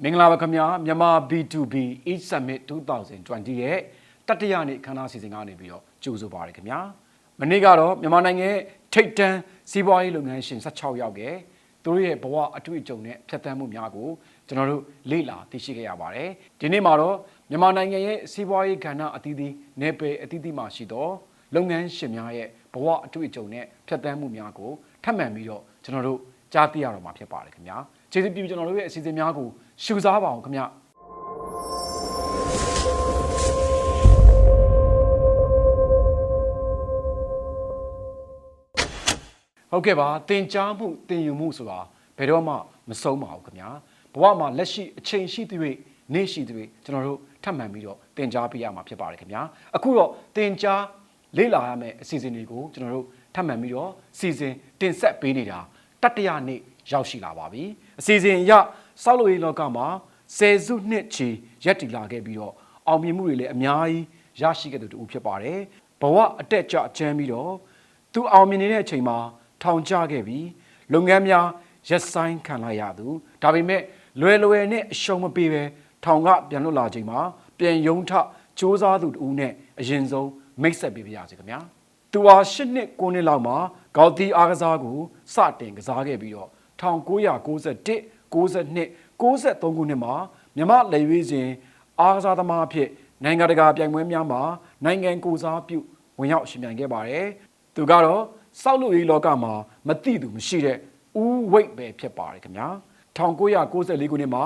မင်္ဂလာပါခင်ဗျာမြန်မာ B2B East Summit 2020ရဲ့တတိယနေ့ခန်းနာစီစဉ်ကနေပြီးတော့ကြိုဆိုပါရခင်ဗျာမနေ့ကတော့မြန်မာနိုင်ငံရဲ့ထိပ်တန်းစီးပွားရေးလုပ်ငန်းရှင်16ယောက်ကသူတို့ရဲ့ဘဝအတွေ့အကြုံနဲ့ဖြတ်သန်းမှုများကိုကျွန်တော်တို့လေ့လာသိရှိခဲ့ရပါတယ်ဒီနေ့မှာတော့မြန်မာနိုင်ငံရဲ့စီးပွားရေးကဏ္ဍအသီးသီးနယ်ပယ်အသီးသီးမှာရှိသောလုပ်ငန်းရှင်များရဲ့ဘဝအတွေ့အကြုံနဲ့ဖြတ်သန်းမှုများကိုထပ်မံပြီးတော့ကျွန်တော်တို့ကြားသိရတော့မှာဖြစ်ပါတယ်ခင်ဗျာကျေးဇူးပြုကျွန်တော်တို့ရဲ့အစီအစဉ်များကိုရှုစားပါအောင်ခင်ဗျဟုတ်ကဲ့ပါတင်ကြားမှုတင်ယူမှုဆိုတာဘယ်တော့မှမဆုံးပါဘူးခင်ဗျာဘဝမှာလက်ရှိအချိန်ရှိသရွေ့နေ့ရှိသရွေ့ကျွန်တော်တို့ထပ်မံပြီးတော့တင်ကြားပေးရမှာဖြစ်ပါတယ်ခင်ဗျာအခုတော့တင်ကြားလေ့လာရမယ့်အစီအစဉ်တွေကိုကျွန်တော်တို့ထပ်မံပြီးတော့စီစဉ်တင်ဆက်ပေးနေတာတတိယနေ့ရောက်ရှိလာပါပြီအစီအစဉ်ရစောက်လို့ရေးလောကမှာဆယ်စုနှစ်ချီရက်တည်လာခဲ့ပြီးတော့အောင်မြင်မှုတွေလည်းအများကြီးရရှိခဲ့သူတူဖြစ်ပါတယ်ဘဝအတက်ကြအကျမ်းပြီးတော့သူအောင်မြင်နေတဲ့အချိန်မှာထောင်ကျခဲ့ပြီးလုပ်ငန်းများရက်ဆိုင်ခံလိုက်ရသူဒါပေမဲ့လွယ်နဲ့အရှုံးမပေးပဲထောင်ကပြန်လွတ်လာချိန်မှာပြန်ယုံထစ조사သူတူနဲ့အရင်ဆုံးမိတ်ဆက်ပေးပါရစေခင်ဗျာသူဟာ8နှစ်9နှစ်လောက်မှာကောက်တီအားကစားကိုစတင်ကစားခဲ့ပြီးတော့1991 92 93ခုနှစ်မှာမြမလက်ရွေးစဉ်အားကစားသမားအဖြစ်နိုင်ငံတကာပြိုင်ပွဲများမှာနိုင်ငံကိုစားပြုဝင်ရောက်ရှင်ပြိုင်ခဲ့ပါတယ်သူကတော့စောက်လို့ရေးလောကမှာမသိသူမရှိတဲ့ဦးဝိတ်ပဲဖြစ်ပါတယ်ခင်ဗျာ1994ခုနှစ်မှာ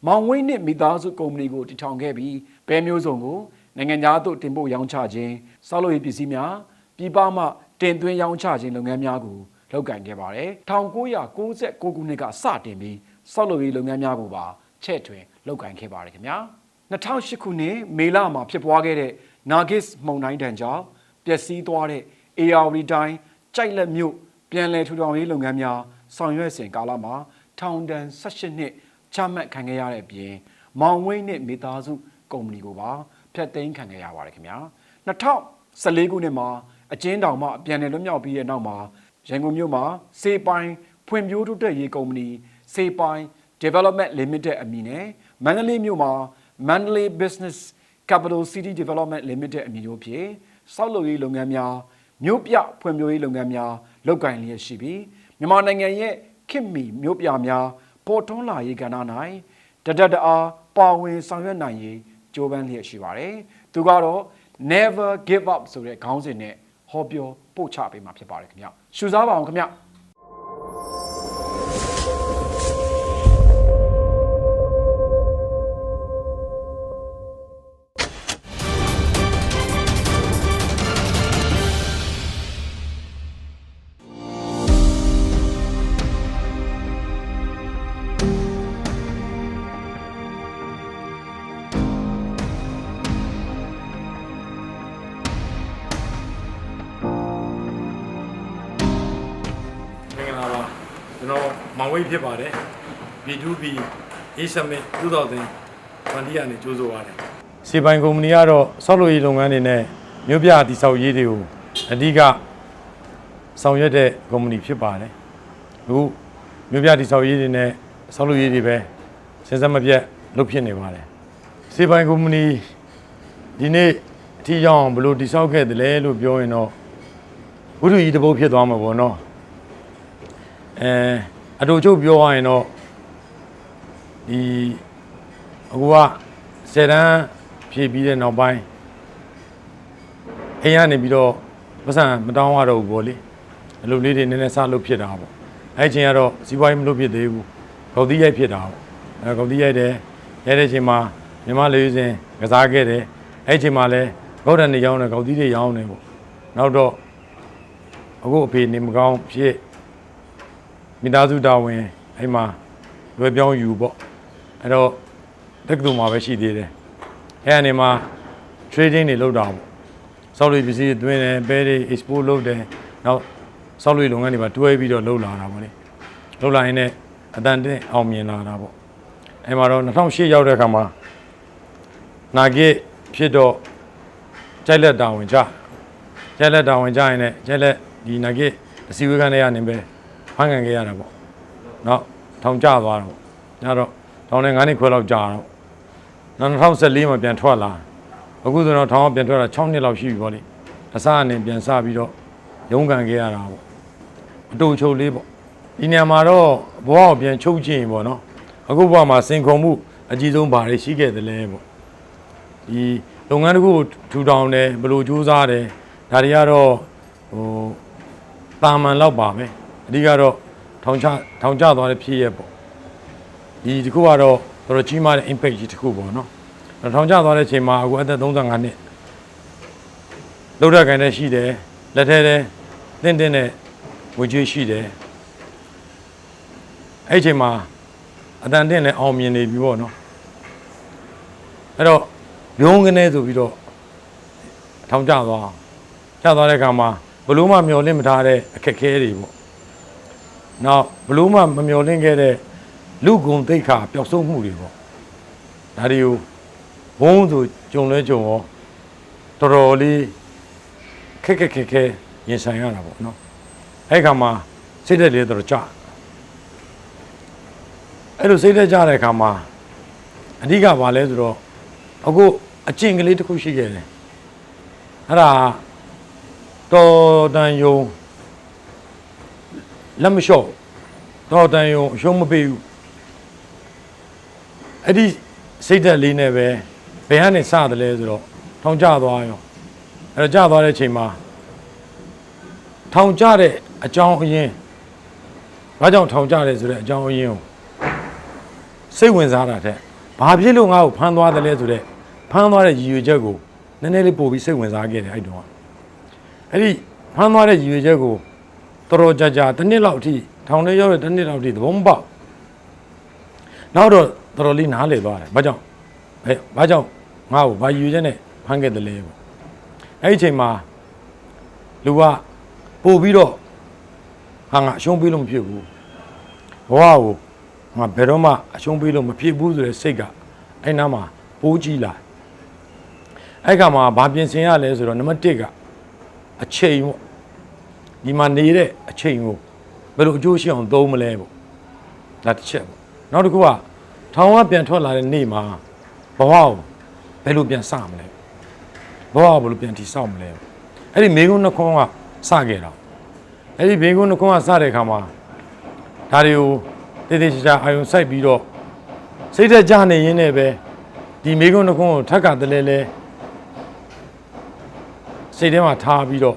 မောင်ဝင်းနဲ့မိသားစုကုမ္ပဏီကိုတည်ထောင်ခဲ့ပြီးဘဲမျိုးစုံကိုနိုင်ငံသားတို့တင်ပို့ရောင်းချခြင်းစောက်လို့ရေးပစ္စည်းများပြည်ပမှတင်သွင်းရောင်းချခြင်းလုပ်ငန်းများကိုလုပ်ကိုင်ခဲ့ပါတယ်1996ခုနှစ်ကစတင်ပြီးစောက်လုပ်ရေးလုပ်ငန်းများကိုပါချဲ့ထွင်လုပ်ကိုင်ခဲ့ပါတယ်ခင်ဗျာ2008ခုနှစ်မေလမှာဖြစ်ပွားခဲ့တဲ့နာဂစ်မုန်တိုင်းတန်ကြောင့်ပျက်စီးသွားတဲ့ AR တိုင်းကြိုက်လက်မြို့ပြန်လည်ထူထောင်ရေးလုပ်ငန်းများဆောင်ရွက်စဉ်ကာလမှာထောင်ဒဏ်18နှစ်ချမှတ်ခံခဲ့ရတဲ့အပြင်မောင်ဝင်းနဲ့မိသားစုကုမ္ပဏီကိုပါဖျက်သိမ်းခံခဲ့ရပါတယ်ခင်ဗျာ2014ခုနှစ်မှာအကျဉ်းတောင်မှပြန်လည်လွတ်မြောက်ပြီးတဲ့နောက်မှာရန်ကုန်မြို့မှာစေပိုင်ဖွံ့ဖြိုးတိုးတက်ရေးကုမ္ပဏီစေပိုင် Development Limited အမည်နဲ့မန္တလေးမြို့မှာ Mandalay Business Capital City Development Limited အမည်တို့ဖြင့်စောက်လုပ်ရေးလုပ်ငန်းများမြို့ပြဖွံ့ဖြိုးရေးလုပ်ငန်းများလုပ်ကိုင်လျက်ရှိပြီးမြန်မာနိုင်ငံရဲ့ခေတ်မီမြို့ပြများပေါ်ထွန်းလာရေးကဏ္ဍ၌တအားပါဝင်ဆောင်ရွက်နိုင်ရေးကြိုးပမ်းလျက်ရှိပါတယ်သူကတော့ Never Give Up ဆိုတဲ့ခေါင်းစဉ်နဲ့ဟောပြောပို့ချပေးမှာဖြစ်ပါတယ်ခင်ဗျရှုစားပါအောင်ခင်ဗျကျွန်တော်မောင်ဝိတ်ဖြစ်ပါတယ် B2B East Summit 2020ကနေကြိုးဆိုပါတယ်စီပိုင်ကုမ္ပဏီကတော့ဆောက်လုပ်ရေးလုပ်ငန်းတွေနဲ့မြို့ပြတည်ဆောက်ရေးတွေကိုအဓိကဆောင်ရွက်တဲ့ကုမ္ပဏီဖြစ်ပါတယ်အခုမြို့ပြတည်ဆောက်ရေးတွေနဲ့ဆောက်လုပ်ရေးတွေပဲစဉ်ဆက်မပြတ်လုပ်ဖြစ်နေပါတယ်စီပိုင်ကုမ္ပဏီဒီနေ့အထီးရောက်အောင်ဘယ်လိုတည်ဆောက်ခဲ့တယ်လဲလို့ပြောရင်တော့ဝိတုကြီးတစ်ပုဒ်ဖြစ်သွားမှာပေါ့နော်အတူချုပ်ပြောရရင်တော့ဒီအခုက10တန်းဖြည့်ပြီးတဲ့နောက်ပိုင်းအိမ်ကနေပြီးတော့ပတ်စံမတောင်းရတော့ဘူးပေါ့လေအလုပ်လေးတွေနည်းနည်းစလုပ်ဖြစ်တာပေါ့အဲ့ချိန်ကတော့စီးပွားရေးမလုပ်ဖြစ်သေးဘူးကောက်တီးရိုက်ဖြစ်တာပေါ့ကောက်တီးရိုက်တယ်ရိုက်တဲ့ချိန်မှာမြန်မာလူကြီးစဉ်ကစားခဲ့တယ်အဲ့ချိန်မှာလဲကောက်တန်တွေရောင်းတယ်ကောက်တီးတွေရောင်းတယ်ပေါ့နောက်တော့အခုအဖေနေမကောင်းဖြစ်မိသားစုတာဝန်အဲ့မှာလွယ်ပြောင်းယူပေါ့အဲ့တော့တက္ကသိုလ်မှာပဲရှိသေးတယ်အဲ့အနေမှာ trading တွေလုပ်တာပေါ့စောက်လို့ပစ္စည်းသွင်းတယ်ပဲတွေ export လုပ်တယ်နောက်စောက်လို့လုပ်ငန်းတွေမှာတွဲပြီးတော့လုပ်လာတာပေါ့လေလုပ်လာရင်လည်းအတန်တင်းအောင်မြင်လာတာပေါ့အဲ့မှာတော့2008ရောက်တဲ့အခါမှာနာဂစ်ဖြစ်တော့ကြိုက်လက်တာဝန်ကြရင်လည်းကြိုက်လက်ဒီနာဂစ်အစည်းအဝေးကနေရနေပဲဖန်ခံခဲ့ရတာပေါ့เนาะထောင်ကျသွားတော့ညတော့ ထောင်နဲ့9နှစ်ခွဲလောက်ကြာတော့2014မှာပြန်ထွက်လာအခုဆိုတော့ထောင်ကပြန်ထွက်လာ6နှစ်လောက်ရှိပြီပေါ့လေအစားအနေပြန်စပြီးတော့ရုန်းကန်ခဲ့ရတာပေါ့အတူချုပ်လေးပေါ့ဒီနေရာမှာတော့ဘဝကိုပြန်ချုပ်ချင်ပေါ့နော်အခုဘဝမှာစင်ခုံမှုအကြီးဆုံးဘာတွေရှိခဲ့တယ်လဲပေါ့ဒီလုပ်ငန်းတစ်ခုထူထောင်တယ်ဘယ်လိုကြိုးစားတယ်ဒါတွေကတော့တာမန်လောက်ပါပဲအဓိကတော့ထောင်ကျသွားတဲ့ဖြစ်ရပေါ့ဒီတစ်ခုကတော့တော်တော်ကြီးမားတဲ့ impact ကြီးတစ်ခုပေါ့နော်ထောင်ကျသွားတဲ့အချိန်မှာအခုအသက်35နှစ်လောက်တဲ့ခိုင်နဲ့ရှိတယ်လက်ထဲတဲ့တင်းနဲ့ဝေကျွေးရှိတယ်အဲ့ချိန်မှာအတန်တင်းနဲ့အောင်မြင်နေပြီပေါ့နော်အဲ့တော့ရုံးကနေဆိုပြီးတော့ထောင်ကျသွားတဲ့အခါမှာဘလို့မှမျောလင့်မထားတဲ့အခက်အခဲတွေပေါ့နောက်ဘလို့မှမမျောလင့်ခဲ့တဲ့လူဂုံသိက္ခာပျောက်ဆုံးမှုတွေပေါ့ဒါတွေကိုဘုံဆိုကြုံရောတော်တော်လေးခက်ရင်ဆိုင်ရတာပေါ့နော်အဲ့ခါမှာစိတ်သက်လေးတော့ကြာအဲ့လိုစိတ်သက်ကြတဲ့အခါမှာအဓိကဘာလဲဆိုတော့အခုအကျင့်ကလေးတစ်ခုရှိခဲ့တယ်အဲ့ဒါတော်တန်ယုံလက်မလျှော့တော်တန်ယုံအရှုံးမပေးဘူးအဲ့ဒီစိတ်သက်လေးနဲ့ပဲဘယ်ကနေစတယ်လဲဆိုတော့ထောင်ကျသွားရောအဲ့တော့ကျသွားတဲ့အချိန်မှာထောင်ကျတဲ့အကြောင်းအရင်းဘာကြောင့်ထောင်ကျတယ်ဆိုတဲ့အကြောင်းအရင်းကိုစိတ်ဝင်စားတာတဲ့ဘာဖြစ်လို့ငါ့ကိုဖမ်းသွားတယ်လဲဆိုတဲ့ဖမ်းသွားတဲ့ရည်ရွယ်ချက်ကိုနည်းနည်းလေးပို့ပြီးစိတ်ဝင်စားခဲ့တယ်အဲ့တုန်းကအဲ့ဒီဖမ်းသွားတဲ့ရည်ရွယ်ချက်ကိုတော်တော်ကြာတစ်နှစ်လောက်အထိထောင်ထဲရောက်တဲ့တစ်နှစ်လောက်အထိသဘောမပေါက်နောက်တော့တော်တော်လေးနားလည်သွားတယ်ဘာကြောင့်ငါ့ကိုဘာရည်ရွယ်ချက်နဲ့ဖမ်းခဲ့တယ်လဲပေါ့အဲ့ဒီအချိန်မှာလူကပို့ပြီးတော့ငါအရှုံးပေးလို့မဖြစ်ဘူးဘဝကိုငါဘယ်တော့မှအရှုံးပေးလို့မဖြစ်ဘူးဆိုတဲ့စိတ်ကအဲ့နားမှာပိုးကြီးလာအဲ့ကမှာဘာပြင်ဆင်ရလဲဆိုတော့နံပါတ်1ကအချိန်ပေါ့ဒီမှာနေတဲ့အချိန်ကိုဘယ်လိုအကျိုးရှိအောင်သုံးမလဲပေါ့ဒါတစ်ချက်ပေါ့နောက်တစ်ခုကထောင်ကပြန်ထွက်လာတဲ့နေ့မှာဘဝကိုဘယ်လိုပြန်စမလဲဘဝကိုဘယ်လိုပြန်တည်ဆောက်မလဲအဲ့ဒီမိကုန်းနှခွန်းကစခဲ့တာအဲ့ဒီမိကုန်းနှခွန်းကစတဲ့အခါမှာဒါတွေကိုတည်တည်ချာအာယုံစိုက်ပြီးတော့စိတ်သက်ကြနေရင်းနဲ့ပဲဒီမိကုန်းနှခွန်းကိုထက်ကတလဲလဲစိတ်ထဲမှာထားပြီးတော့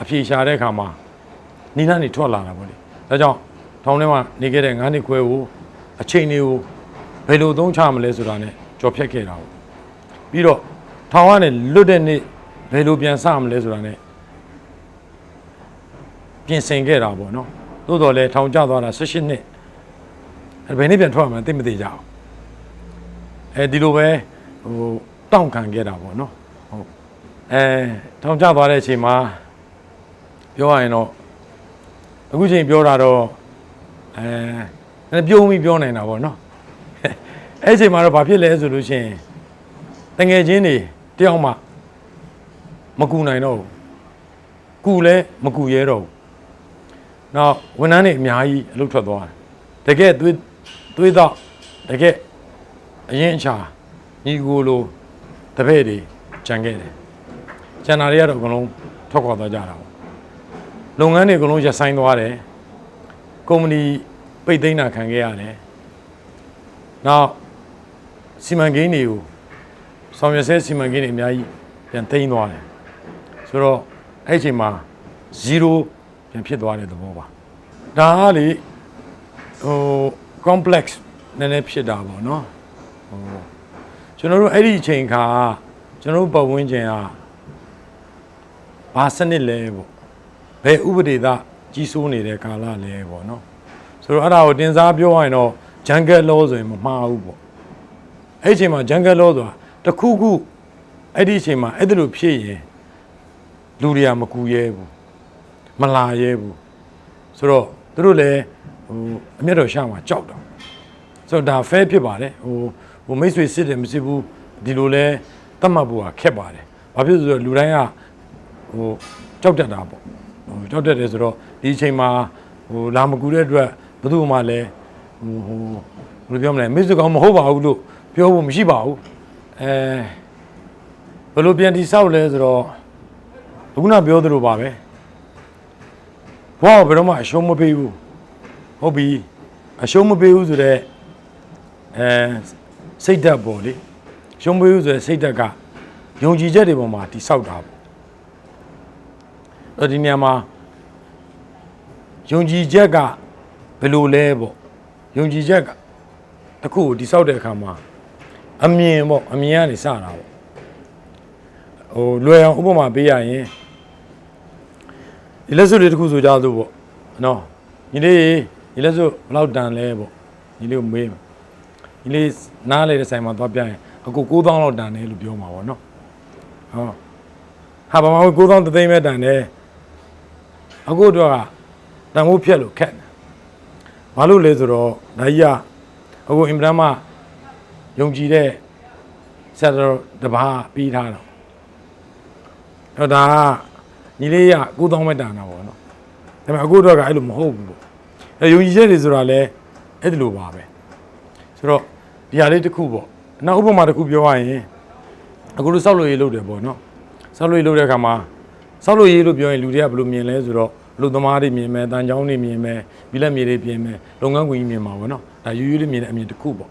အဖြေရှာတဲ့အခါမှာနိလန်းနေထွက်လာတာပေါ့လေဒါကြောင့်ထောင်ထဲမှာနေခဲ့တဲ့9နှစ်ခွဲကိုအချိန်တွေကိုဘယ်လိုသုံးချမလဲဆိုတာ ਨੇ ကြော်ဖြတ်ခဲ့တာပေါ့ပြီးတော့ထောင်ကနေလွတ်တဲ့နေ့ဘယ်လိုပြန်စမလဲဆိုတာ ਨੇ ပြင်ဆင်ခဲ့တာပေါ့နော်သို့တော်လည်းထောင်ကျသွားတာ18နှစ်ဘယ်နေ့ပြန်ထွက်မှာသိမသိကြအောင်အဲဒီလိုပဲတောင့်ခံခဲ့တာပေါ့နော်ဟုတ်ထောင်ကျသွားတဲ့အချိန်မှာပြောရရင်တော့အခုချိန်ပြောတာတော့ပြုံးပြီးပြောနိုင်တာပေါ့နော်အဲ့ချိန်မှာတော့ဘာဖြစ်လဲဆိုလို့ရှိရင်တငယ်ချင်းတွေတယောက်မှမကူနိုင်တော့ဘူးကူလဲမကူရဲတော့ဘူးနောက်ဝန်ထမ်းတွေအများကြီးအလုပ်ထွက်သွားတယ်တကယ်သွေးတော့တကယ်အရင်ချာညီကိုလိုတပည့်တွေကြံခဲ့တယ်ကျန်တာတွေကတော့အကုန်လုံးထွက်ခွာသွားကြတာပေါ့လုပ်ငန်းတွေအကုန်လုံးရပ်ဆိုင်းသွားတယ်ကုမ္ပဏီပိတ်သိမ်းတာခံခဲ့ရတယ်နောက်စီမံကိန်းတွေကိုဆောင်ရွက်ဆဲစီမံကိန်းတွေအများကြီးပြန်သိမ်းသွားတယ်ဆိုတော့အဲ့ဒီအချိန်မှာ0ပြန်ဖြစ်သွားတဲ့သဘောပါဒါကလေcomplex နည်းနည်းဖြစ်တာပေါ့နော်ကျွန်တော်တို့အဲ့ဒီအချိန်ခါကျွန်တော်တို့ပတ်ဝန်းကျင်ကဘာစနစ်လဲပေါ့ဘယ်ဥပဒေသားကြီးစိုးနေတဲ့ကာလလဲပေါ့နော်ဆိုတော့အဲ့ဒါကိုတင်စားပြောရရင်တော့ jungle law ဆိုရင်မမှားဘူးပေါ့အဲ့ဒီအချိန်မှာ jungle law ဆိုတာတခုခုအဲ့ဒီအချိန်မှာအဲ့ဒါလိုဖြစ်ရင်လူတွေကမကူရဲဘူးမလာရဲဘူးဆိုတော့သူတို့လည်းအမျက်တော်ရှာမှာကြောက်တော့ဆိုတော့ဒါ fair ဖြစ်ပါတယ်မိတ်ဆွေစစ်တယ်မစစ်ဘူးဒီလိုလဲတတ်မှတ်ဖို့ကခက်ပါတယ်ဘာဖြစ်လို့ဆိုတော့လူတိုင်းကကြောက်တတ်တာပေါ့ကြောက်တတ်တယ်ဆိုတော့ဒီအချိန်မှာလာမကူတဲ့အတွက်ဘယ်သူမှလည်း ဘယ်လိုပြောမလဲမိတ်ဆွေကောင်းမဟုတ်ပါဘူးလို့ပြောဖို့မရှိပါဘူးဘယ်လိုပြန်တိဆောက်လဲဆိုတော့ခုနပြောသလိုပါပဲဘဝဘယ်တော့မှအရှုံးမပေးဘူးဟုတ်ပြီအရှုံးမပေးဘူးဆိုတော့စိတ်ဓာတ်ပေါ့လေရှုံးပေးဘူးဆိုတော့စိတ်ဓာတ်ကယုံကြည်ချက်တွေပေါ်မှာတိဆောက်တာပေါ့အဲ့ဒီနေရာမှာယုံကြည်ချက်ကဘယ်လိုလဲပေါ့ယုံကြည်ချက်ကတစ်ခုကိုတိဆောက်တဲ့အခါမှာအမြင်ပေါ့အမြင်ကနေစတာပေါ့ဟိုလွယ်အောင်ဥပမာပေးရရင်ဒီလက်စွပ်တွေတစ်ခုဆိုကြလို့ပေါ့နော်ညီလေးဒီလက်စွပ်ဘယ်လောက်တန်လဲပေါ့ညီလေးကိုမေးညီလေးနားလေတဲ့ဆိုင်မှာသွားပြရင်အကို9000လောက်တန်တယ်လို့ပြောမှာပေါ့နော်ဟောဟာဘာမှ9000သိန်းပဲတန်တယ်အကိုတို့ကတန်ဖိုးဖြတ်လို့ခက်တယ်ဘာလို့လဲဆိုတော့ဒါကြီးကအကိုအင်မတန်မှယုံကြည်တဲ့ဆက်တော့တပါးပြီးထားတော့အဲ့ဒါညီလေးက9000ပဲတန်တာပေါ့နော်ဒါပေမဲ့အကိုတို့ကအဲ့လိုမဟုတ်ဘူးပေါ့အဲ့ယုံကြည်ချက်တွေဆိုတာလည်းအဲ့ဒီလိုပါပဲဆိုတော့ဒီဟာလေးတစ်ခုပေါ့နောက်ဥပမာတစ်ခုပြောရရင်အခုလိုစောက်လို့ရေးလုပ်တယ်ပေါ့နော်စောက်လို့ရေးလုပ်တဲ့အခါမှာစောက်လို့ရေးလို့ပြောရင်လူတွေကဘယ်လိုမြင်လဲဆိုတော့လူသမားတွေမြင်မယ်တန်ချောင်းတွေမြင်မယ်ပြီးလက်မြေတွေပြင်မယ်လုပ်ငန်းခွင်ကြီးမြင်မှာပေါ့နော်ဒါယူယူလေးမြင်တဲ့အမြင်တစ်ခုပေါ့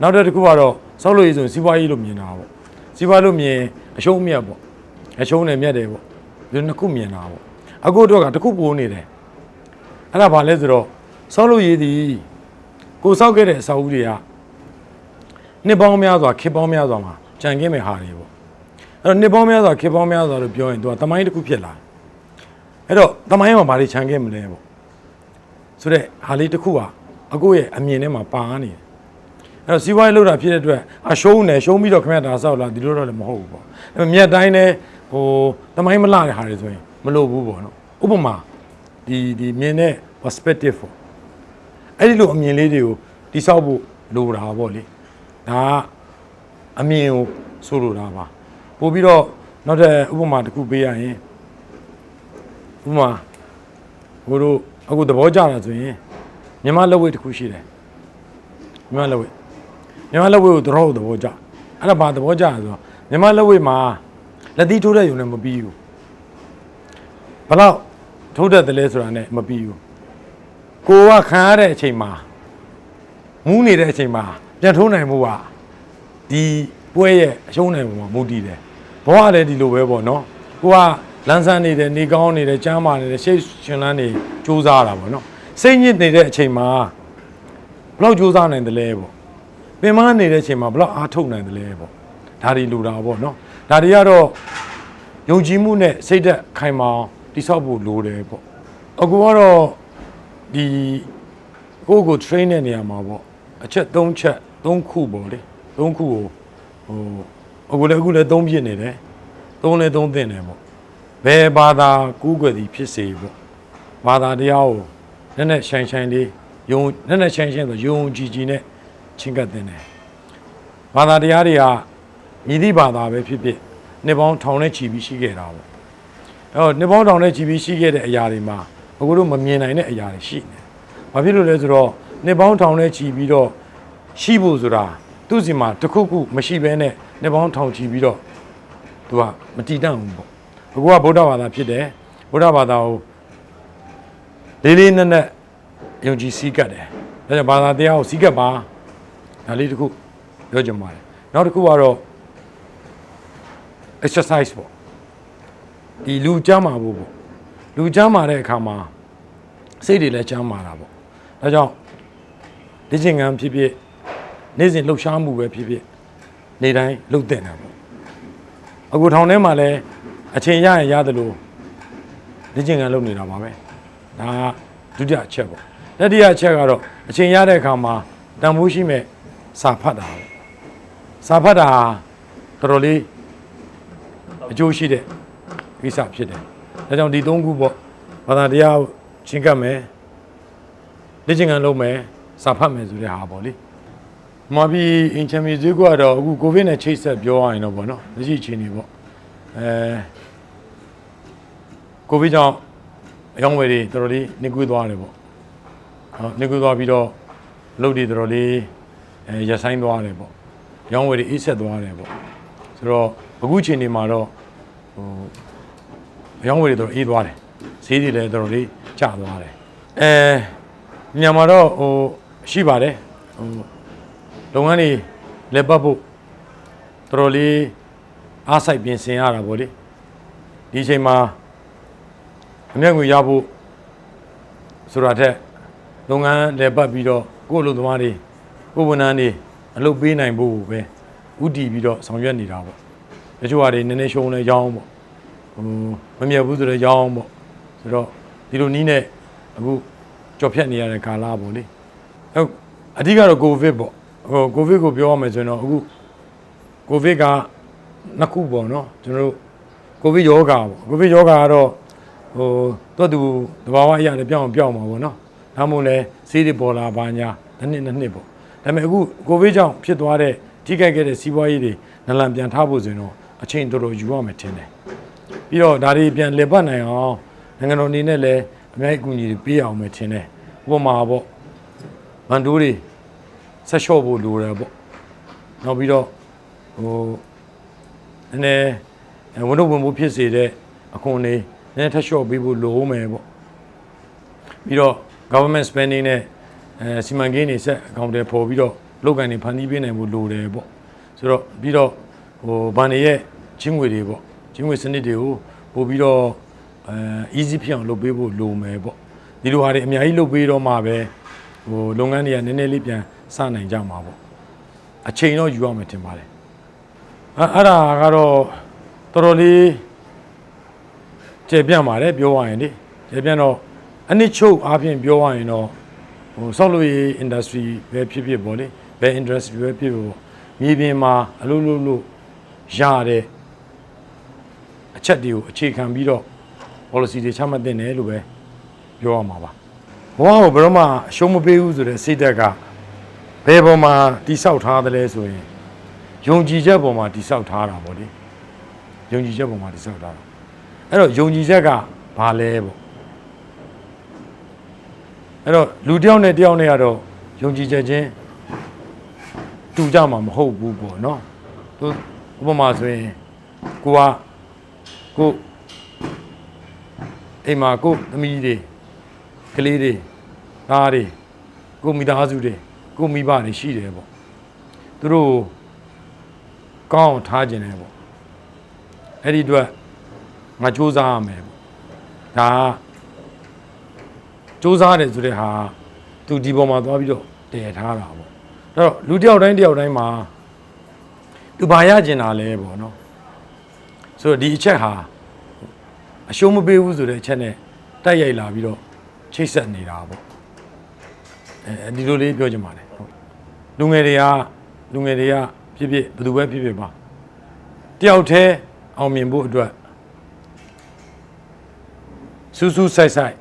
နောက်တစ်ခုကတော့စောက်လို့ရေးဆိုရင်စီးပွားရေးလို့မြင်တာပေါ့စီးပွားလို့မြင်အရှုံးအမြတ်ပေါ့အရှုံးနဲ့မြတ်တယ်ပေါ့ဒီနှစ်ခုမြင်တာပေါ့အခုတော့ကတစ်ခုပိုးနေတယ်အဲ့ဒါဘာလဲဆိုတော့စောက်လို့ရေးသည်ကိုစောက်ခဲ့တဲ့အစာအုပ်တွေကနှစ်ပေါင်းများစွာခေတ်ပေါင်းများစွာမှာကြံခင်းမဲ့ဟာတွေပေါ့အဲ့တော့နှစ်ပေါင်းများစွာခေတ်ပေါင်းများစွာလို့ပြောရင်သူကသမိုင်းတစ်ခုဖြစ်လာအဲ့တော့သမိုင်းမှာဘာတွေခြံခဲ့မလဲပေါ့ဆိုတော့ဟာလေးတစ်ခုကအကိုရဲ့အမြင်ထဲမှာပါနေတယ်အဲ့တော့စီးပွားရေးလုပ်တာဖြစ်တဲ့အတွက်အရှုံးနဲ့ရှုံးပြီးတော့ခမရတာဆောက်လာဒီလိုတော့လည်းမဟုတ်ဘူးပေါ့အဲ့မြတ်တိုင်းလည်းဟိုသမိုင်းမလှတဲ့ဟာတွေဆိုရင်မလုပ်ဘူးပေါ့နော်ဥပမာဒီမြင်တဲ့ perspective ပေါ့အဲ့ဒီလိုအမြင်လေးတွေကိုတိဆောက်ဖို့လိုတာပေါ့လေဒါအမြင်ကိုဆိုလိုတာပါပို့ပြီးတော့နောက်တဲ့ဥပမာတစ်ခုပေးရရင်ဥပမာဘို့တို့အခုသဘောကျတာဆိုရင်မြန်မာလက်ဝဲတစ်ခုရှိတယ်မြန်မာလက်ဝဲကိုတော့သဘောကျအဲ့ဒါဘာသဘောကျလဲဆိုတော့မြန်မာလက်ဝဲမှာလက်သီးထိုးတဲ့ယုံနဲ့မပြီးဘူးဘလောက်ထိုးတတ်တယ်လဲဆိုတာနဲ့မပြီးဘူးကိုကခံရတဲ့အချိန်မှာမူးနေတဲ့အချိန်မှာပြန်ထိုးနိုင်မှုကဒီပွဲရဲ့အရှုံးနိုင်မှုမှာမူတည်တယ်ဘောကလည်းဒီလိုပဲပေါ့နော်ကိုကလန်းဆန်းနေတယ်နေကောင်းနေတယ်ကျမ်းမာနေတယ်ရှေ့ရှင်လန်းနေစူးစမ်းတာပေါ့နော်စိတ်ညစ်နေတဲ့အချိန်မှာဘလောက်စူးစမ်းနိုင်တယ်လဲပေါ့ပင်မနေတဲ့အချိန်မှာဘလောက်အားထုတ်နိုင်တယ်လဲပေါ့ဒါတွေလိုတာပေါ့နော်ဒါတွေကတော့ယုံကြည်မှုနဲ့စိတ်သက်ခိုင်မာအောင်တိဆောက်ဖို့လိုတယ်ပေါ့အခုကတော့ဒီကို train တဲ့နေရာမှာပေါ့အချက်3ခုပေါ့လေ3ခုကိုအခုလည်း3ပြည့်နေတယ်3လည်း3သင်တယ်ပေါ့ဘယ်ဘာသာကူးကွယ်သည်ဖြစ်စေပေါ့ဘာသာတရားကိုနည်းနည်းဆိုင်လေးယုံနည်းနည်းဆိုင်ဆိုယုံကြည်နဲ့ချင်းကပ်တင်တယ်ဘာသာတရားတွေကမြည်သည့်ဘာသာပဲဖြစ်ဖြစ်နှစ်ပေါင်းထောင်နဲ့ချီပြီးရှိခဲ့တာပေါ့အဲ့တော့နှစ်ပေါင်းထောင်နဲ့ချီပြီးရှိခဲ့တဲ့အရာတွေမှာအခုတို့မမြင်နိုင်တဲ့အရာတွေရှိနေဘာဖြစ်လို့လဲဆိုတော့နှစ်ပေါင်းထောင်နဲ့ချီပြီးတော့ရှိဖို့ဆိုတာသူ့စီမှာတစ်ခုမရှိဘဲနဲ့နှစ်ပေါင်းထောင်ချီပြီးတော့သူကမတည်တတ်ဘူးပေါ့အခုကဗုဒ္ဓဘာသာဖြစ်တယ်ဗုဒ္ဓဘာသာကိုလေးနက်နက်ယုံကြည်စည်းကပ်တယ်ဒါကြောင့်ဘာသာတရားကိုစည်းကပ်ပါဒါလေးတစ်ခုပြောချင်ပါတယ်နောက်တစ်ခုကတော့ exercise ပေါ့ဒီလူကျမ်းမာဖို့ပေါ့လူကျမ်းမာတဲ့အခါမှာစိတ်တွေလည်းကျမ်းမာတာပေါ့ဒါကြောင့်ဒီချိန်ကဖြစ်ဖြစ်နေ့စဉ်လှုပ်ရှားမှုပဲဖြစ်ဖြစ်နေ့တိုင်းလှုပ်တဲ့နေပေါ့အခုထောင်ထဲမှာလည်းအချိန်ရရင်ရတယ်လို့ဒီချိန်ကလှုပ်နေတာပါပဲဒါဒုတိယအချက်ပေါ့တတိယအချက်ကတော့အချိန်ရတဲ့အခါမှာတန်ဖိုးရှိမဲ့စာဖတ်တာပေါ့စာဖတ်တာတော်တော်လေးအကျိုးရှိတဲ့ကိစ္စဖြစ်တယ်ဒါကြောင့်ဒီ3ခုပေါ့ဘာသာတရားချင်းကပ်မယ်လေ့ကျင့်ခန်းလုပ်မယ်စာဖတ်မယ်ဆိုတဲ့ဟာပေါ့လေမာပြီးအင်ချမ်ပီယံစ်ကတော့အခုကိုဗစ်နဲ့ချိတ်ဆက်ပြောရရင်တော့ပေါ့နော်လက်ရှိအခြေအနေပေါ့ကိုဗစ်ကြောင့်အယောင်းဝယ်တွေတော်တော်လေးနှိကွေးသွားတယ်ပေါ့ဟုတ်နှိကွေးသွားပြီးတော့လုပ်တွေတော်တော်လေး ရဆိုင်သွားတယ်ပေါ့ရောင်းဝယ်တွေအေးဆက်သွားတယ်ပေါ့ဆိုတော့အခုချိန်ဒီမှာတော့ရောင်းဝယ်တွေတော့အေးသွားတယ်ဈေးတွေလည်းတော်တော်လေးကျသွားတယ်ညမှာတော့ရှိပါတယ်လုပ်ငန်းတွေလက်ပတ်ဖို့တော်တော်လေးအားစိုက်ပြင်ဆင်ရတာပေါ့လေဒီအချိန်မှာအမြတ်ငွေရဖို့ဆိုတာထက်လုပ်ငန်းလက်ပတ်ပြီးတော့ကိုယ့်အလုပ်သမားတွေကိုဝန်ထမ်းတွေအလုပ်ပေးနိုင်ဖို့ပဲဥတည်ပြီးတော့ဆောင်ရွက်နေတာပေါ့တချို့ဟာတွေနည်းနည်းရှုံးလဲရောင်းပေါ့မမြတ်ဘူးဆိုတော့ရောင်းပေါ့ဆိုတော့ဒီလိုနီးနဲ့အခုကြော်ဖြတ်နေရတဲ့ကာလပေါ့လေအဓိကတော့ကိုဗစ်ပေါ့ကိုဗစ်ကိုပြောရမယ်ဆိုရင်တော့အခုကိုဗစ်ကနှစ်ခုပေါ့နော်ကျွန်တော်တို့ကိုဗစ်ယောဂါပေါ့ကိုဗစ်ယောဂါကတော့သူ့သူတဘာဝအရာနဲ့ပြောင်းမှာပေါ့နော်ဒါမှမဟုတ်လဲဆေးတွေပေါ်လာပါညာတစ်နှစ်ပေါ့ဒါပေမဲ့အခုကိုဗစ်ကြောင့်ဖြစ်သွားတဲ့ထိခိုက်ခဲ့တဲ့စီးပွားရေးတွေနလန်ပြန်ထားဖို့ဆိုရင်တော့အချိန်တော်တော်ယူရမယ်ထင်တယ်ပြီးတော့ဒါတွေပြန်လည်ပတ်နိုင်အောင်နိုင်ငံတော်အနေနဲ့လည်းအများကြီးအကူအညီတွေပေးအောင်မယ်ထင်တယ်ဥပမာပေါ့ဗန်တိုးတွေဆက်လျှော့ဖို့လိုတယ်ပေါ့နောက်ပြီးတော့နည်းနည်းဝန်ထုတ်ဝန်ပိုးဖြစ်စေတဲ့အခွန်တွေနည်းနည်းထပ်လျှော့ပေးဖို့လိုမယ်ပေါ့ပြီးတော့ government spending နဲ့စီမံကိန်းတွေဆက်အကောင့်တွေပေါ်ပြီးတော့လုပ်ကိုင်တွေဖန်တီးပေးနိုင်ဖို့လိုတယ်ပေါ့ဆိုတော့ပြီးတော့ဘဏ်တွေရဲ့ချင်းငွေတွေပေါ့ချင်းငွေစနစ်တွေကိုပို့ပြီးတော့easy ဖြစ်အောင်လုပ်ပေးဖို့လိုမယ်ပေါ့ဒီလိုဟာတွေအများကြီးလုပ်ပေးတော့မှပဲလုပ်ငန်းတွေကနည်းနည်းလေးပြန်စနိုင်ကြမှာပေါ့အချိန်တော့ယူရမယ်ထင်ပါတယ်အဲ့ဒါကတော့တော်တော်လေးကျေပြန့်ပါတယ်ပြောရရင်လေကျေပြန့်တော့အနည်းချုပ်အားဖြင့်ပြောရရင်တော့ဆောက်လုပ်ရေး industry ပဲဖြစ်ဖြစ်ပေါ့လေဘယ် industry ပဲဖြစ်ဖြစ်ပေါ့မြေပြင်မှာအလုပ်လုပ်ရတဲ့အချက်တွေကိုအခြေခံပြီးတော့ policy တွေချမှတ်တင်တယ်လို့ပဲပြောရမှာပါဘဝကိုဘယ်တော့မှအရှုံးမပေးဘူးဆိုတဲ့စိတ်ဓာတ်ကဘယ်ပေါ်မှာတိဆောက်ထားသလဲဆိုရင်ယုံကြည်ချက်ပေါ်မှာတိဆောက်ထားတာပေါ့လေယုံကြည်ချက်ပေါ်မှာတိဆောက်ထားတာအဲ့တော့ယုံကြည်ချက်ကဘာလဲပေါ့အဲ့တော့လူတစ်ယောက်နဲ့တစ်ယောက်နဲ့ကတော့ယုံကြည်ချက်ချင်းတူကြမှာမဟုတ်ဘူးပေါ့နော်သူဥပမာဆိုရင်ကိုအိမ်မှာကိုသမီးတွေကလေးတွေသားတွေကိုမိသားစုတွေကိုမိဘတွေရှိတယ်ပေါ့သူတို့ကောင်းထားခြင်းတယ်ပေါ့အဲ့ဒီအတွက်ငါစူးစမ်းရမယ်ပေါ့ဒါစူးစမ်းတယ်ဆိုတဲ့ဟာသူဒီပေါ်မှာသွားပြီးတော့တည်ထားတာပေါ့အဲ့တော့လူတစ်ယောက်တိုင်းမှာသူဘာရကျင်တာလဲပေါ့နော်ဆိုတော့ဒီအချက်ဟာအရှုံးမပေးဘူးဆိုတဲ့အချက်နဲ့တိုက်ရိုက်လာပြီးတော့ချိတ်ဆက်နေတာပေါ့ဒီလိုလေးပြောချင်ပါတယ်ဟုတ်လူငယ်တွေကဖြစ်ဘယ်သူပဲဖြစ်ပါတယောက်တည်းအောင်မြင်ဖို့အတွက်စူးစိုက်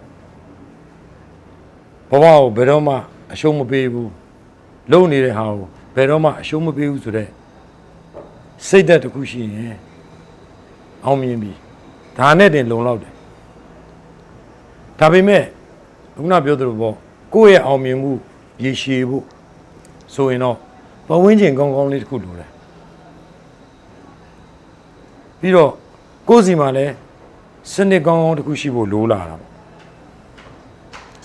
ဘဝကိုဘယ်တော့မှအရှုံးမပေးဘူးလုပ်နေတဲ့ဟာကိုဘယ်တော့မှအရှုံးမပေးဘူးဆိုတဲ့စိတ်ဓာတ်တစ်ခုရှိရင်အောင်မြင်ပြီဒါနဲ့တင်လုံလောက်တယ်ဒါပေမဲ့ခုနပြောသလိုပေါ့ကိုယ့်ရဲ့အောင်မြင်မှုရေရှည်ဖို့ဆိုရင်တော့ပတ်ဝန်းကျင်ကောင်းလေးတစ်ခုလိုတယ်ပြီးတော့ကိုယ့်စီမှာလည်းစနစ်ကောင်းတစ်ခုရှိဖို့လိုလာတာပေါ့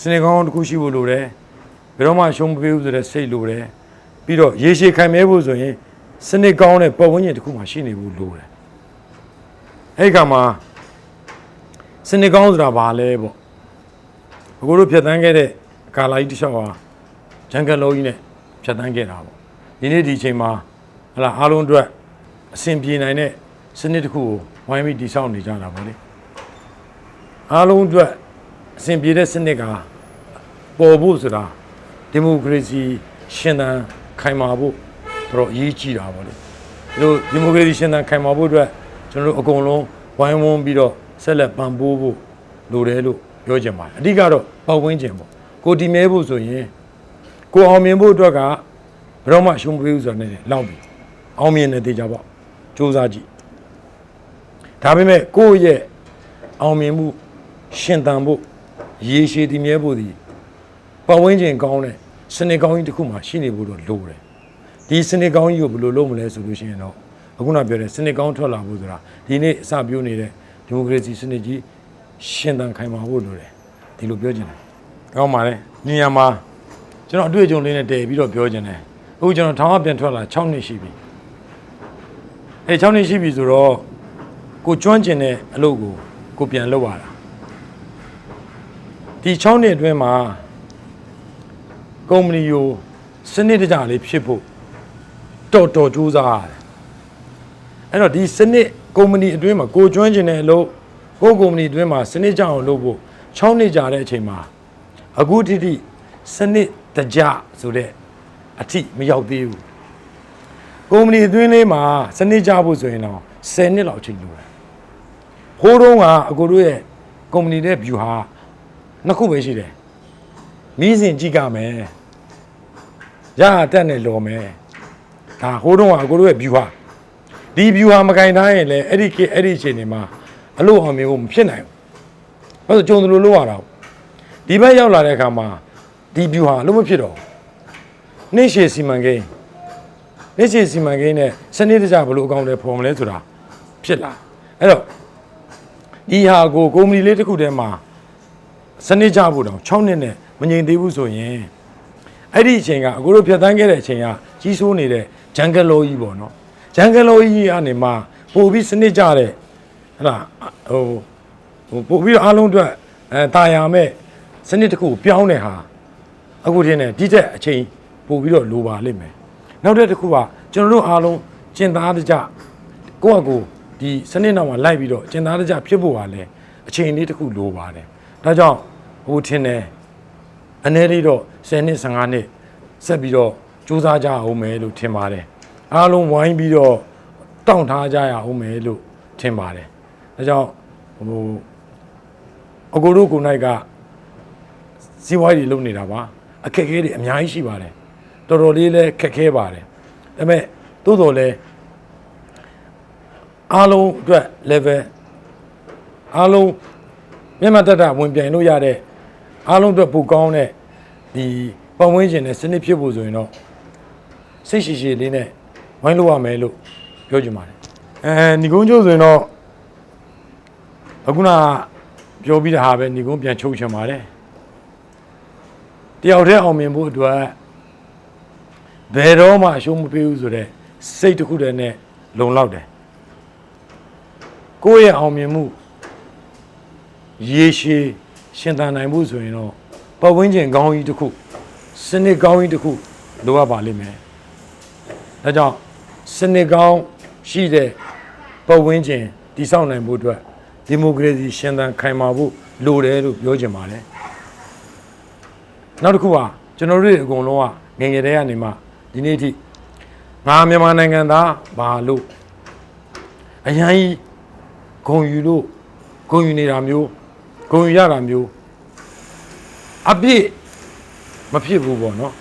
စနစ်ကောင်းတစ်ခုရှိဖို့လိုတယ်ဘယ်တော့မှရှုံးမပေးဘူးဆိုတဲ့စိတ်လိုတယ်ပြီးတော့ရေရှည်ခိုင်မြဲဖို့ဆိုရင်စနစ်ကောင်းတဲ့ပတ်ဝန်းကျင်တစ်ခုမှာရှိနေဖို့လိုတယ်အဲ့ခါမှာစနစ်ကောင်းဆိုတာဘာလဲပေါ့အခုတို့ဖြတ်သန်းခဲ့တဲ့ကာလာကြီးတစ်လျှောက်ဟာဂျန်ကလုံးကြီးနဲ့ဖြတ်သန်းခဲ့တာပေါ့ဒီနေ့ဒီအချိန်မှာဟလာအားလုံးအတွက်အဆင်ပြေနိုင်တဲ့စနစ်တစ်ခုကိုဝိုင်းပြီးတည်ဆောက်နေကြတာပေါ့လေအားလုံးအတွက်အဆင်ပြေတဲ့စနစ်ကပေါ်ဖို့ဆိုတာဒီမိုကရေစီရှင်သန်ခိုင်မာဖို့တော့အရေးကြီးတာပေါ့လေဒီမိုကရေစီရှင်သန်ခိုင်မာဖို့အတွက်ကျွန်တော်တို့အကုန်လုံးဝိုင်းဝန်းပြီးတော့ဆက်လက်ပံ့ပိုးဖို့လိုတယ်လို့ပြောချင်ပါတယ်အဓိကတော့ပတ်ဝန်းကျင်ပေါ့ကိုတည်မြဲဖို့ဆိုရင်ကိုအောင်မြင်ဖို့အတွက်ကဘယ်တော့မှရှုံးမပေးဘူးဆိုတာနဲ့လောက်ပြီအောင်မြင်တဲ့တေချာပေါ့စူးစမ်းကြည့်ဒါပေမဲ့ကိုယ့်ရဲ့အောင်မြင်မှုရှင်သန်ဖို့ရေရှည်တည်မြဲဖို့ဒီပတ်ဝန်းကျင်ကောင်းတဲ့စနစ်ကောင်းကြီးတစ်ခုမှရှိနေဖို့တော့လိုတယ် ဒီစနစ်ကောင်းကြီးကိုဘယ်လိုလုပ်မလဲဆိုလို့ရှိရင်တော့အခုနပြောတဲ့စနစ်ကောင်းထွက်လာဖို့ဆိုတာဒီနေ့အစပြုနေတဲ့ဒီမိုကရေစီစနစ်ကြီးရှင်သန်ခိုင်မာဖို့လိုတယ်ဒီလိုပြောချင်တယ်။ကောင်းပါလေ။ညီရမှာကျွန်တော်အတွေ့အကြုံလေးနဲ့တည်ပြီးတော့ပြောချင်တယ်။အခုကျွန်တော်ထောင်ကပြန်ထွက်လာ6နှစ်ရှိပြီ။6နှစ်ရှိပြီဆိုတော့ကိုကျွမ်းကျင်တဲ့အလုပ်ကိုပြန်လုပ်ရတာ။ဒီ6နှစ်အတွင်းမှာကုမ္ပဏီကိုစနစ်တကျလေးဖြစ်ဖို့တော်ကြိုးစားရတယ်အဲ့တော့ဒီစနစ်ကုမ္ပဏီအတွင်းမှာကိုကျွမ်းကျင်တဲ့အလုပ်ကိုကုမ္ပဏီအတွင်းမှာစနစ်ကြအောင်လုပ်ဖို့6နှစ်ကြာတဲ့အချိန်မှာအခုထိစနစ်တကျဆိုတဲ့အထိမရောက်သေးဘူးကုမ္ပဏီအတွင်းလေးမှာစနစ်ကြဖို့ဆိုရင်တော့10နှစ်လောက်အချိန်လိုတယ်ဟိုးတုန်းကအကိုတို့ရဲ့ကုမ္ပဏီရဲ့ view ဟာနှစ်ခုပဲရှိတယ်မီးစင်ကြည့်ကြမယ်ရတက်နဲ့လော်မယ်ဒါဟိုးတုန်းကအကိုတို့ရဲ့ view ဟာဒီ view ဟာမကင်ထားရင်လည်းအဲ့ဒီအချိန်တွေမှာအလို့အောင်မျိုးမဖြစ်နိုင်ဘူးဘာလို့ကြုံတယ်လို့လုပ်ရတာဒီဘက်ရောက်လာတဲ့အခါမှာဒီ view ဟာလုံးမဖြစ်တော့နှိမ့်ရှည်စီမံကိန်းနဲ့စနစ်တကျဘလို့အကောင့်တွေဖော်မလဲဆိုတာဖြစ်လာအဲ့တော့ဒီဟာကိုကုမ္ပဏီလေးတစ်ခုတည်းမှာစနစ်ကြဖို့တော့6နှစ်နဲ့မငြိမ်သေးဘူးဆိုရင်အဲ့ဒီအချိန်ကအခုတို့ဖြတ်သန်းခဲ့တဲ့အချိန်ကကြီးစိုးနေတဲ့ဂျန်ဂလောကြီးပေါ့နော်ဂျန်ဂလောကြီးကနေမှပို့ပြီးစနစ်ကြတဲ့ဟဲ့လားပို့ပြီးအားလုံးအတွက်တာယာမဲ့စနစ်တစ်ခုပြောင်းတဲ့ဟာအခုတည်းနဲ့ဒီတဲ့အချိန်ပို့ပြီးတော့လိုပါလိမ့်မယ်နောက်တစ်ခုကကျွန်တော်တို့အားလုံးကျင်သားတကြကိုယ့်အကူဒီစနစ်နောက်မှာလိုက်ပြီးတော့ကျင်သားတကြဖြစ်ဖို့ပါလေအချိန်လေးတစ်ခုလိုပါတယ်ဒါကြောင့်ဟိုထင်တယ်အနေလေးတော့10နှစ်15နှစ်ဆက်ပြီးတော့စူးစမ်းကြအောင်မယ်လို့ထင်ပါတယ်အားလုံးဝိုင်းပြီးတော့တောင့်ထားကြရအောင်မယ်လို့ထင်ပါတယ်ဒါကြောင့်အကိုတို့ကိုနိုင်ကစီးပွားရေးလုပ်နေတာပါအခက်အခဲတွေအများကြီးရှိပါတယ်တော်တော်လေးလည်းခက်ခဲပါတယ်ဒါပေမဲ့သို့တော်လည်းအားလုံးအတွက် level အားလုံးမျက်မှတ်တဝင်ပြိုင်လို့ရတဲ့အားလုံးအတွက်ပိုကောင်းတဲ့ဒီပတ်ဝန်းကျင်နဲ့စနစ်ဖြစ်ဖို့ဆိုရင်တော့စိတ်ရှိရှိလေးနဲ့ဝိုင်းလို့ရမယ်လို့ပြောချင်ပါတယ်ညီကုန်းကျိုးဆိုရင်တော့အခုနပြောပြီးတဲ့ဟာပဲညီကုန်းပြန်ချုပ်ချင်ပါတယ်တယောက်တည်းအောင်မြင်ဖို့အတွက်ဘယ်တော့မှအရှုံးမပေးဘူးဆိုတဲ့စိတ်တစ်ခုတည်းနဲ့လုံလောက်တယ်ကိုယ့်ရဲ့အောင်မြင်မှုရေရှည်ရှင်သန်နိုင်ဖို့ဆိုရင်တော့ပတ်ဝန်းကျင်ကောင်းကြီးတစ်ခုစနစ်ကောင်းကြီးတစ်ခုလိုအပ်ပါလိမ့်မယ်ဒါကြောင့်စနစ်ကောင်းရှိတဲ့ပတ်ဝန်းကျင်တည်ဆောက်နိုင်ဖို့အတွက်ဒီမိုကရေစီရှင်သန်ခိုင်မာဖို့လိုတယ်လို့ပြောချင်ပါတယ်နောက်တစ်ခုကကျွန်တော်တို့အကုန်လုံးကငယ်ငယ်တည်းကနေမှဒီနေ့ထိငါမြန်မာနိုင်ငံသားဘာလို့အရင်ကြီးဂုံယူနေတာမျိုးဂုံယူရတာမျိုးအပြည့်မဖြစ်ဘူးပေါ့နော်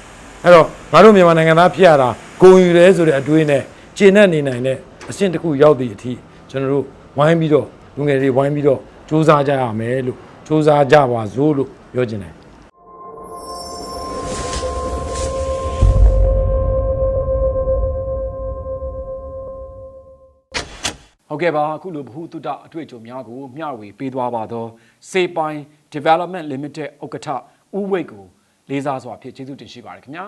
အဲ့တော့ငါတို့မြန်မာနိုင်ငံသားဖြစ်ရတာဂုံယူတယ်ဆိုတဲ့အတွေးနဲ့ကျင့်နဲ့နေနိုင်တဲ့အဆင့်တစ်ခုရောက်သည့်အထိကျွန်တော်တို့ဝိုင်းပြီးတော့လူငယ်တွေဝိုင်းပြီးတော့စူးစမ်းကြရမယ်လို့စူးစမ်းကြပါစို့လို့ပြောချင်တယ်ဟုတ်ကဲ့ပါအခုလိုဘ ഹു တုတအတွေ့အကြုံများကိုမျှဝေပေးသွားပါတော့စေပိုင် Development Limited ဥက္ကဋ္ဌဦးဝိတ်ကိုလေးစားစွာဖြည့်ကျေးဇူးတင်ရှိပါတယ်ခင်ဗျာ